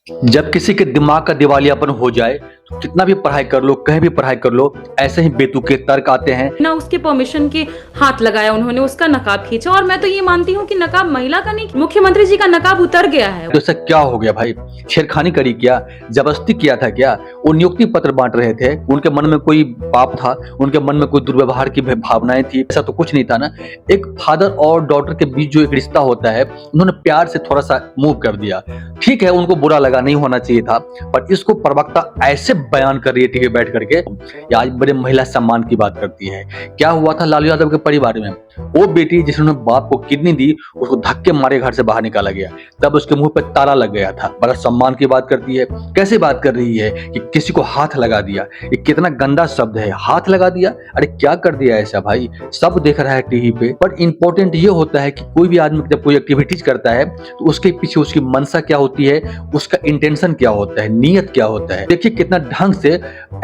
जब किसी के दिमाग का दिवालियापन हो जाए तो कितना भी पढ़ाई कर लो, कहीं भी पढ़ाई कर लो, ऐसे ही बेतुके तर्क आते हैं। ना उसके परमिशन के हाथ लगाया उन्होंने, उसका नकाब खींचा। और मैं तो ये मानती हूँ कि नकाब महिला का नहीं, मुख्यमंत्री जी का नकाब उतर गया है। तो ऐसा क्या हो गया भाई? छेड़खानी करी क्या? जबरदस्ती किया था क्या? वो नियुक्ति पत्र बांट रहे थे, उनके मन में कोई पाप था, उनके मन में कोई दुर्व्यवहार की भावनाएं थी? ऐसा तो कुछ नहीं था ना। एक फादर और डॉटर के बीच जो एक रिश्ता होता है, उन्होंने प्यार से थोड़ा सा मूव कर दिया। ठीक है, उनको बुरा लगा, नहीं होना चाहिए था, पर इसको प्रवक्ता ऐसे बयान कर रही है टीवी बैठ करके, ये आज बड़े महिला सम्मान की बात करती है। क्या हुआ था लालू यादव के परिवार में? वो बेटी जिसने बाप को किडनी दी, उसको धक्के मारे घर से बाहर निकाला गया, तब उसके मुंह पे ताला लग गया था। बड़ा सम्मान की बात करती है। कैसे बात कर रही है कि किसी को हाथ लगा दिया? ये कितना गंदा शब्द है, हाथ लगा दिया। अरे क्या कर दिया ऐसा भाई? सब देख रहा है टीवी पे। पर इंपॉर्टेंट ये होता है कि कोई भी आदमी जब कोई एक्टिविटीज करता है तो उसके पीछे उसकी मंशा क्या होती है, उसका इंटेंशन क्या होता है, नीयत क्या होता है। देखिए कितना ढंग से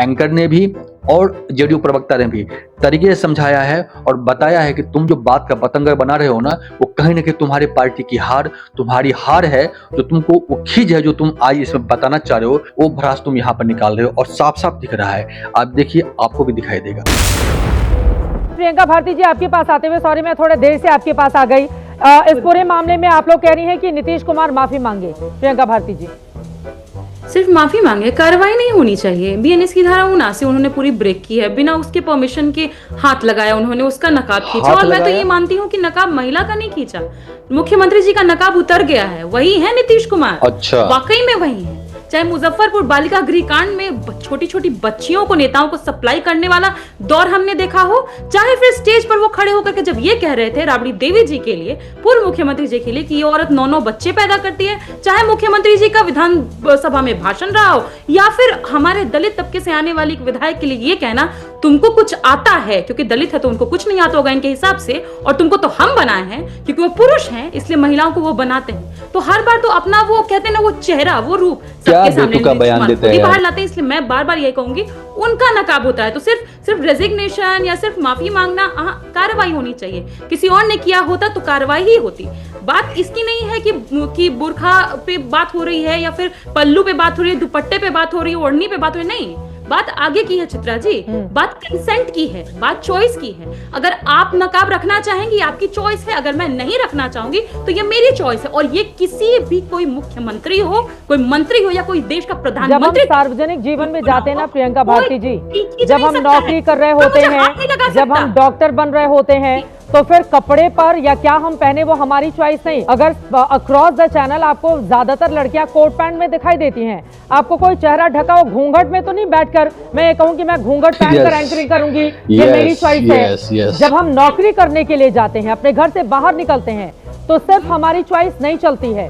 एंकर ने भी और जेडीयू प्रवक्ता ने भी तरीके से समझाया है और बताया है कि तुम जो बात का पतंगर बना रहे हो ना, वो कहीं ना कहीं तुम्हारी पार्टी की हार, तुम्हारी हार है। जो तुमको वो खींच है, जो तुम आज इसमें बताना चाह रहे हो, वो भ्रास तुम यहाँ पर निकाल रहे हो और साफ साफ दिख रहा है। आप देखिए, आपको भी दिखाई देगा। प्रियंका भारती जी, आपके पास आते हुए सॉरी, मैं थोड़े देर से आपके पास आ गई। इस पूरे मामले में आप लोग कह रही हैं कि नीतीश कुमार माफी मांगे। प्रियंका भारती जी, सिर्फ माफी मांगे, कार्रवाई नहीं होनी चाहिए। बीएनएस की धारा 79 उन्होंने पूरी ब्रेक की है, बिना उसके परमिशन के हाथ लगाया उन्होंने, उसका नकाब खींचा। और मैं तो ये मानती हूँ कि नकाब महिला का नहीं खींचा, मुख्यमंत्री जी का नकाब उतर गया है। वही है नीतीश कुमार। अच्छा, वाकई में वही है। चाहे मुजफ्फरपुर बालिका गृह कांड में छोटी छोटी बच्चियों को नेताओं को सप्लाई करने वाला दौर हमने देखा हो, चाहे फिर स्टेज पर वो खड़े होकर के जब ये कह रहे थे राबड़ी देवी जी के लिए, पूर्व मुख्यमंत्री जी के लिए, कि ये औरत 9 बच्चे पैदा करती है, चाहे मुख्यमंत्री जी का विधानसभा में भाषण रहा हो, या फिर हमारे दलित तबके से आने वाली विधायक के लिए ये कहना तुमको कुछ आता है, क्योंकि दलित है तो उनको कुछ नहीं आता होगा इनके हिसाब से, और तुमको तो हम बनाए हैं क्योंकि वो पुरुष हैं इसलिए महिलाओं को वो बनाते हैं। तो हर बार तो अपना वो कहते हैं ना, वो चेहरा, वो रूप सबके सामने बयान देते हैं बाहर लाते हैं। इसलिए मैं बार बार यही कहूंगी, उनका नकाब होता है तो सिर्फ रेजिग्नेशन या सिर्फ माफी मांगना, कार्रवाई होनी चाहिए। किसी और ने किया होता तो कार्रवाई ही होती। बात इसकी नहीं है कि बुरखा पे बात हो रही है या फिर पल्लू पे बात हो रही है, दुपट्टे पे बात हो रही है, ओढ़नी पे बात हो रही है, नहीं। बात आगे की है चित्रा जी, बात कंसेंट की है, बात चॉइस की है। अगर आप नकाब रखना चाहेंगी, आपकी चॉइस है। अगर मैं नहीं रखना चाहूंगी तो ये मेरी चॉइस है। और ये किसी भी, कोई मुख्यमंत्री हो, कोई मंत्री हो, या कोई देश का प्रधानमंत्री, जब हम सार्वजनिक जीवन में जाते हैं ना प्रियंका भारती जी, जब हम नौकरी कर रहे होते हैं, जब हम डॉक्टर बन रहे होते हैं, तो फिर कपड़े पर या क्या हम पहने वो हमारी चॉइस नहीं। अगर अक्रॉस द चैनल आपको ज्यादातर लड़कियां कोट पैंट में दिखाई देती हैं, आपको कोई चेहरा ढका हो, घूंघट में तो नहीं बैठकर मैं ये कहूं कि मैं घूंघट पहनकर एंकरिंग करूंगी, ये मेरी चॉइस है। जब हम नौकरी करने के लिए जाते हैं, अपने घर से बाहर निकलते हैं, तो सिर्फ हमारी चॉइस नहीं चलती है,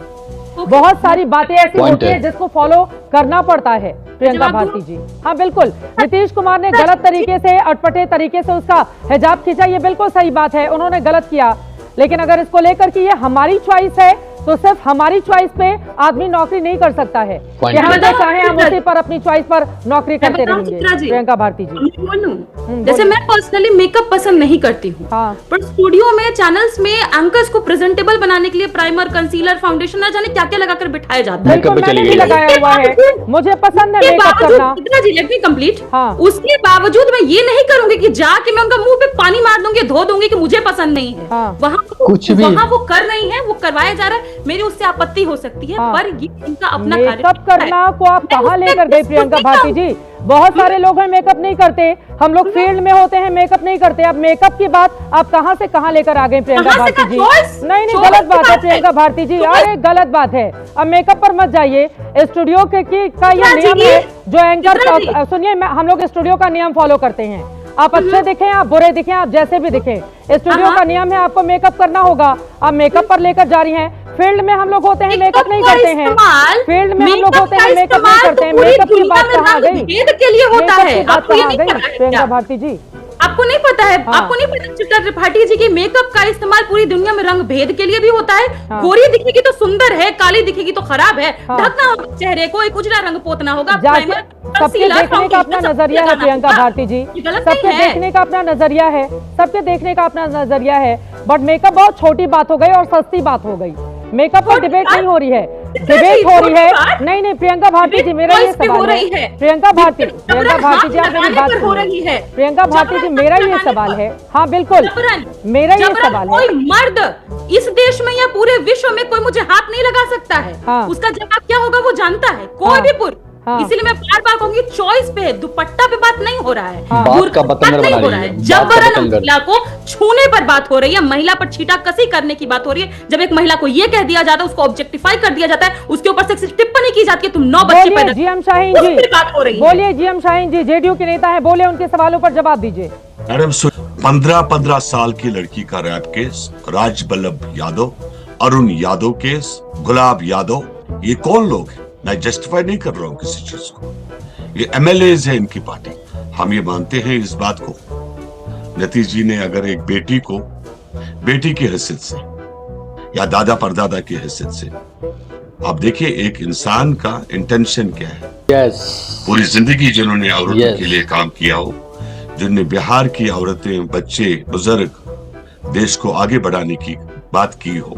बहुत सारी बातें ऐसी होती है जिसको फॉलो करना पड़ता है। प्रियंका भारती जी, हाँ बिल्कुल, नीतीश कुमार ने गलत तरीके से, अटपटे तरीके से उसका हिजाब खींचा, ये बिल्कुल सही बात है, उन्होंने गलत किया। लेकिन अगर इसको लेकर कि ये हमारी चॉइस है, तो सिर्फ हमारी चॉइस पे आदमी नौकरी नहीं कर सकता है कि हम जो चाहें हम उसी पर अपनी चॉइस पर नौकरी करते रहेंगे। प्रियंका भारती जी, जैसे मैं पर्सनली मेकअप पसंद नहीं करती हूँ, पर स्टूडियो में, चैनल्स में एंकर्स को प्रेजेंटेबल बनाने के लिए प्राइमर, कंसीलर, फाउंडेशन, ना जाने क्या क्या लगाकर बिठाया जाता है। मैंने भी लगाया हुआ है, मुझे पसंद है मेकअप करना। जी, लेट मी कंप्लीट। उसके बावजूद मैं ये नहीं करूंगी कि जाके मैं उनका मुंह पे पानी मार दूंगी, धो दूंगी कि मुझे पसंद नहीं है। वहाँ वो कर रही है, वो करवाया जा रहा है, मेरी उससे आपत्ति हो सकती है, पर ये इनका अपना मेकअप करना को आप कहाँ लेकर गए प्रियंका भारती जी? बहुत सारे लोग हैं मेकअप नहीं करते, हम लोग फील्ड में होते हैं मेकअप नहीं करते। अब मेकअप की बात आप कहाँ से कहाँ लेकर आ गए प्रियंका भारती जी? नहीं, गलत बात है प्रियंका भारती जी, अरे गलत बात है। अब मेकअप पर मत जाइए। स्टूडियो का ये नियम है, जो एंकर, सुनिए, हम लोग स्टूडियो का नियम फॉलो करते हैं। आप अच्छे दिखें, आप बुरे दिखें, आप जैसे भी दिखें, स्टूडियो का नियम है, आपको मेकअप करना होगा। आप मेकअप पर लेकर जा रही हैं। फील्ड में हम लोग होते हैं मेकअप नहीं करते हैं, फील्ड में हम लोग होते हैं मेकअप नहीं करते हैं। मेकअप की बात कहाँ गई? के लिए होता है, बात कहाँ गई प्रियंका भारती जी? आपको नहीं पता है? आपको नहीं पता चित्रा त्रिपाठी जी की मेकअप का इस्तेमाल पूरी दुनिया में रंग भेद के लिए भी होता है। गोरी दिखेगी तो सुंदर है, काली दिखेगी तो खराब है, ढकना होगा चेहरे को, एक उजला रंग पोतना होगा। सबके देखने का अपना नजरिया है प्रियंका भारती जी, सबके देखने का अपना नजरिया है, सबके देखने का अपना नजरिया है। बट मेकअप बहुत छोटी बात हो गई और सस्ती बात हो गई। मेकअप पर डिबेट नहीं हो रही है। डिबेट हो रही है। नहीं नहीं प्रियंका भारती जी, मेरा ये सवाल है। प्रियंका भारती जी, आप मेरी बात सुनिए। प्रियंका भारती जी, मेरा ये सवाल है। हाँ बिल्कुल, मेरा ये सवाल है। कोई मर्द इस देश में या पूरे विश्व में कोई मुझे हाथ नहीं लगा सकता है। हाँ। उसका जवाब क्या होगा वो जानता है, कोई भी पुरुष। हाँ। इसीलिए मैं बार बार कहूंगी, चॉइस पे दुपट्टा पे बात नहीं हो रहा है, हाँ। बात का बतंगड़ नहीं बना हो रही रहा है, है। बात का जबरन बतंगड़। महिला को छूने पर बात हो रही है, महिला पर छीटाकसी करने की बात हो रही है। जब एक महिला को ये कह दिया जाता है, उसको ऑब्जेक्टिफाई कर दिया जाता है, उसके ऊपर से टिप्पणी की जाती है, तुम 9 बच्चे बोलिए पैदा जीएम शाहीन उस जी, पर बात हो रही है। बोलिए जीएम शाहीन जी, जेडीयू के नेता है, बोले, उनके सवालों पर जवाब दीजिए। मैडम 15 साल की लड़की का रैप केस, राज बल्लभ यादव, अरुण यादव केस, गुलाब यादव, ये कौन लोग हैं? मैं जस्टिफाई नहीं कर रहा हूं किसी चीज को, ये एमएलएज है इनकी पार्टी। हम ये मानते हैं इस बात को, नीतीश जी ने अगर एक बेटी को बेटी की हैसियत से या दादा परदादा की हैसियत से, आप देखिए एक इंसान का इंटेंशन क्या है। यस, पूरी जिंदगी जिन्होंने औरतों Yes. के लिए काम किया हो, जिनने बिहार की औरतें, बच्चे, बुजुर्ग, देश को आगे बढ़ाने की बात की हो,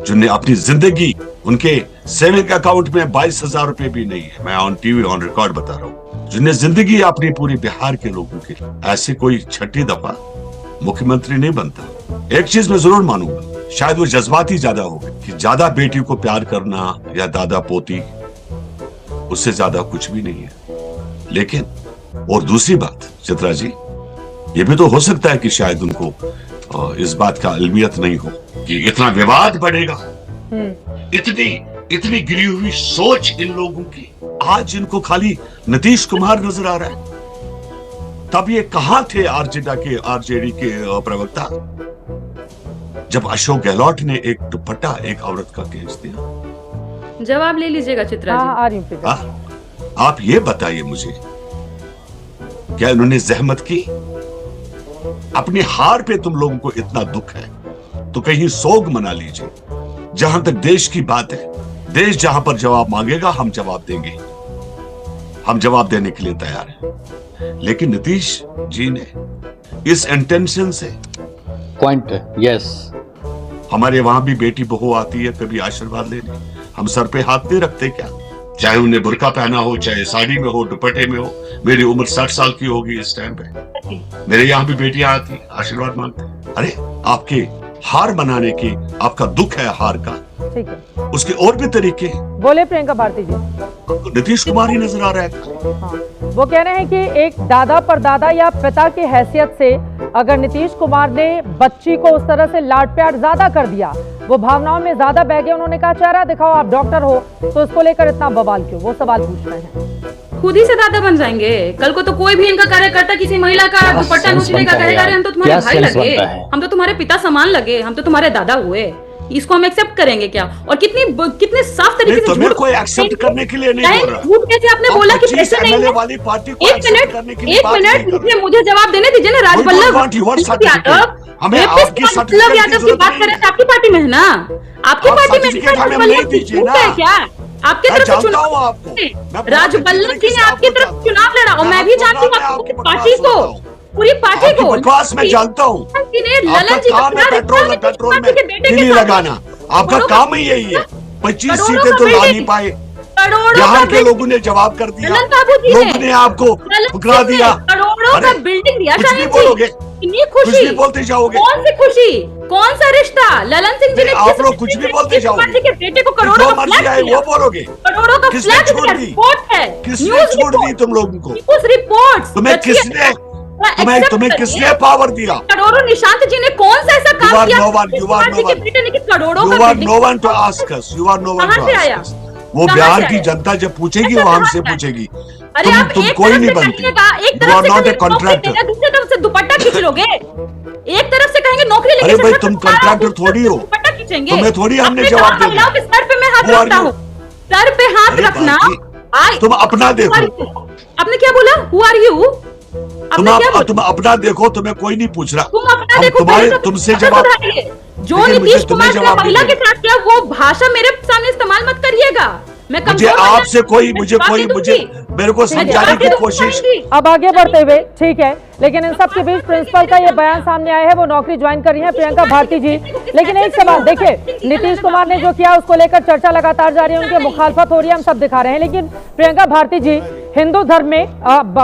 जिनने अपनी जिंदगी, उनके सेविंग अकाउंट में 22,000 रुपए भी नहीं है, मैं ऑन टीवी ऑन रिकॉर्ड बता रहा हूं, जिनने जिंदगी अपनी पूरी बिहार के लोगों के लिए, ऐसे कोई छठी दफा मुख्यमंत्री नहीं बनता। एक चीज मैं जरूर मानूंगा, शायद वो जज्बाती ज्यादा हो कि ज्यादा बेटी को प्यार करना या दादा पोती, उससे ज्यादा कुछ भी नहीं है। लेकिन और दूसरी बात चित्रा जी, ये भी तो हो सकता है कि शायद उनको इस बात का अलमियत नहीं हो कि इतना विवाद बढ़ेगा, इतनी गिरी हुई सोच इन लोगों की। आज इनको खाली नीतीश कुमार नजर आ रहा है, तब ये कहां थे आरजेडी के प्रवक्ता, जब अशोक गहलोत ने एक दुपट्टा एक औरत का खींच दिया। जवाब ले लीजिएगा चित्रा जी। हाँ, आ रही हूँ प्रियंका। आप ये बताइए मुझे, क्या इन्होंने जहमत की? अपनी हार पे तुम लोगों को इतना दुख है तो कहीं सोग मना लीजिए। जहां तक देश की बात है, देश जहां पर जवाब मांगेगा हम जवाब देंगे, हम जवाब देने के लिए तैयार हैं। लेकिन नीतीश जी ने इस इंटेंशन से, पॉइंट, यस, हमारे वहां भी बेटी बहू आती है कभी आशीर्वाद लेने, हम सर पे हाथ नहीं रखते क्या? चाहे उन्हें बुर्का पहना हो, चाहे साड़ी में हो, दुपट्टे में हो। मेरी उम्र 60 साल की होगी इस टाइम पे, मेरे यहाँ भी बेटियां आती आशीर्वाद मांगते। अरे आपके हार मनाने की, आपका दुख है हार का, ठीक है, उसके और भी तरीके हैं। बोले प्रियंका भारती जी। नीतीश कुमार ही नजर आ रहा है। हाँ, वो कह रहे हैं कि एक दादा परदादा या पिता की हैसियत से अगर नीतीश कुमार ने बच्ची को उस तरह से लाड प्यार ज्यादा कर दिया, वो भावनाओं में ज्यादा बह गए। उन्होंने कहा चेहरा दिखाओ, आप डॉक्टर हो, तो इसको लेकर इतना बवाल क्यों? वो सवाल पूछ रहे हैं। खुद ही से दादा बन जाएंगे कल को, तो कोई भी इनका कार्यकर्ता किसी महिला का दुपट्टा नोचने का कहेगा, अरे हम तो तुम्हारे भाई लगे, हम तो तुम्हारे पिता समान लगे, हम तो तुम्हारे दादा हुए। इसको हम एक्सेप्ट करेंगे क्या? और कितने साफ तरीके से झूठ को एक्सेप्ट करने के लिए नहीं बोल रहा। झूठ कैसे आपने बोला कि प्रेशर नहीं है? वाली पार्टी को एक मिनट मुझे जवाब देने दीजिए ना। राजबल्लभ यादव की बात करें तो आपकी पार्टी में है ना, आपकी पार्टी में है क्या? आपकी तरफ से चुनाव, राजबल्लभ जी ने आपकी तरफ चुनाव लड़ा, और मैं भी जानती हूँ आपकी पार्टी को, पूरी पार्टी को। बकवास मैं जानता हूँ, आपका काम है पेट्रोल में तिली लगाना, आपका काम ही यही है। 25 सीटें तो ला नहीं पाए, यहाँ के लोगों ने जवाब कर दिया, लोगों ने आपको ठुकरा दिया। करोड़ों का बिल्डिंग दिया, कुछ नहीं बोलोगे, इतनी खुशी बोलते जाओगे। कौन सी खुशी, कौन सा रिश्ता? ललन सिंह जी ने आप लोग कुछ भी बोलते जाओगे, के बेटे को करोड़ों का फ्लैट दिया, वो बोलोगे। करोड़ों का किसने फ्लैट छोड़ दी? रिपोर्ट है, किसने छोड़ दी तुम लोगों को? उस रिपोर्ट तुम्हें किसने पावर दिया? करोड़ों निशांत जी ने कौन सा ऐसा काम किया? वो बिहार की जनता जब पूछेगी वो हमसे पूछेगी, तुम कोई नहीं बनती। You are not a contractor. दूसरी तरफ से दुपट्टा खींच लोगे, एक तरफ से कहेंगे नौकरी लेंगे, अरे भाई तुम कॉन्ट्रैक्टर थोड़ी हो, दुपट्टा खींचेंगे, तुम्हें थोड़ी हमने जवाब दे दिया। सर पे मैं हाथ रखता हूँ, सर पे हाथ रखना। तुम अपना देखो, आपने क्या बोला? Who are you? तुम अपना देखो, तुम्हें कोई नहीं पूछ रहा। तुम अपना देखो, तुमसे जवाब, जो नीतीश कुमार ने महिला के साथ किया वो भाषा मेरे सामने इस्तेमाल मत करिएगा। मैं मुझे कमजोर आपसे कोई मुझे बातें कोई मुझे दूंगी। मेरे को समझाने की कोशिश। अब आगे बढ़ते हुए ठीक है, लेकिन इन सब के बीच प्रिंसिपल का ये बयान सामने आया है, वो नौकरी ज्वाइन कर रही है प्रियंका भारती जी। लेकिन एक सवाल देखिए, नीतीश कुमार ने जो किया उसको लेकर चर्चा लगातार जारी है, उनकी मुखालफत हो रही है, हम सब दिखा रहे हैं। लेकिन प्रियंका भारती जी, हिंदू धर्म में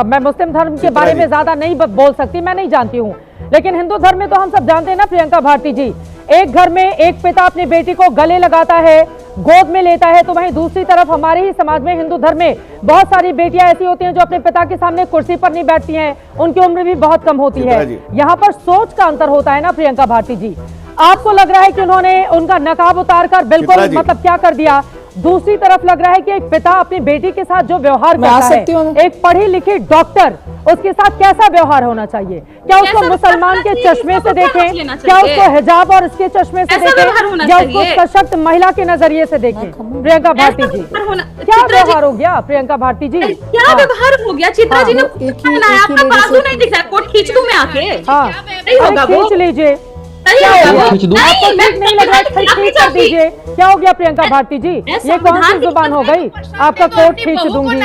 मैं मुस्लिम धर्म के बारे में ज्यादा नहीं बोल सकती, मैं नहीं जानती हूँ, लेकिन हिंदू धर्म में तो हम सब जानते हैं ना प्रियंका भारती जी, एक घर में एक पिता अपनी बेटी को गले लगाता है, गोद में लेता है, तो वहीं दूसरी तरफ हमारे ही समाज में हिंदू धर्म में बहुत सारी बेटियां ऐसी होती हैं जो अपने पिता के सामने कुर्सी पर नहीं बैठती हैं, उनकी उम्र भी बहुत कम होती है। यहाँ पर सोच का अंतर होता है ना प्रियंका भारती जी। आपको लग रहा है कि उन्होंने उनका नकाब उतार कर बिल्कुल मतलब क्या कर दिया, दूसरी तरफ लग रहा है कि एक पिता अपनी बेटी के साथ जो व्यवहार करता है, एक पढ़ी लिखी डॉक्टर, उसके साथ कैसा व्यवहार होना चाहिए? क्या उसको मुसलमान के चश्मे से देखें, क्या उसको हिजाब और इसके चश्मे से देखें, या उसको सशक्त महिला के नजरिए से देखें? प्रियंका भारती जी, क्या व्यवहार हो गया प्रियंका भारती जी? क्या व्यवहार हो गया? चित्रा जी ने आपका बाजू नहीं दिख रहा है, कोट खींच दूं मैं आके? हाँ, खींच लीजिए। क्या हो गया? आपको ठीक नहीं लग रहा है, खींच कर दीजिए। क्या हो गया प्रियंका भारती जी? ये कौन सी जुबान हो गई? आपका कोट खींच दूंगी।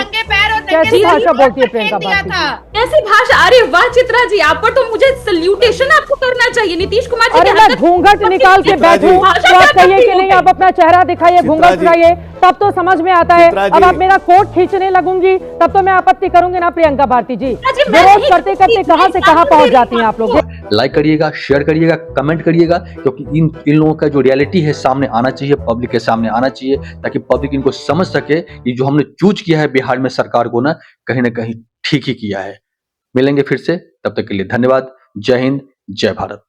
कैसी भाषा बोलती है प्रियंका भारती जी? ऐसी भाषा? अरे वाह चित्रा जी, आप पर तो मुझे सल्यूटेशन आपको करना चाहिए। नीतीश कुमार जी, अरे मैं घूंघट निकाल के बैठूं तो आप कहिए कि नहीं, आप अपना चेहरा दिखाइए, घूंघट उठाइए, तब तो समझ में आता है। अब आप मेरा कोट खींचने लगूंगी तब तो मैं आपत्ति करूंगी ना प्रियंका भारती जी। विरोध करते करते कहां से कहां पहुंच जाती हैं आप लोग। लाइक करिएगा, शेयर करिएगा, कमेंट करिएगा, क्योंकि इन लोगों का जो रियलिटी है सामने आना चाहिए, पब्लिक के सामने आना चाहिए, ताकि पब्लिक इनको समझ सके कि जो हमने चूज किया है बिहार में सरकार को ना कहीं ठीक ही किया है। मिलेंगे फिर से, तब तक के लिए धन्यवाद। जय हिंद, जय भारत।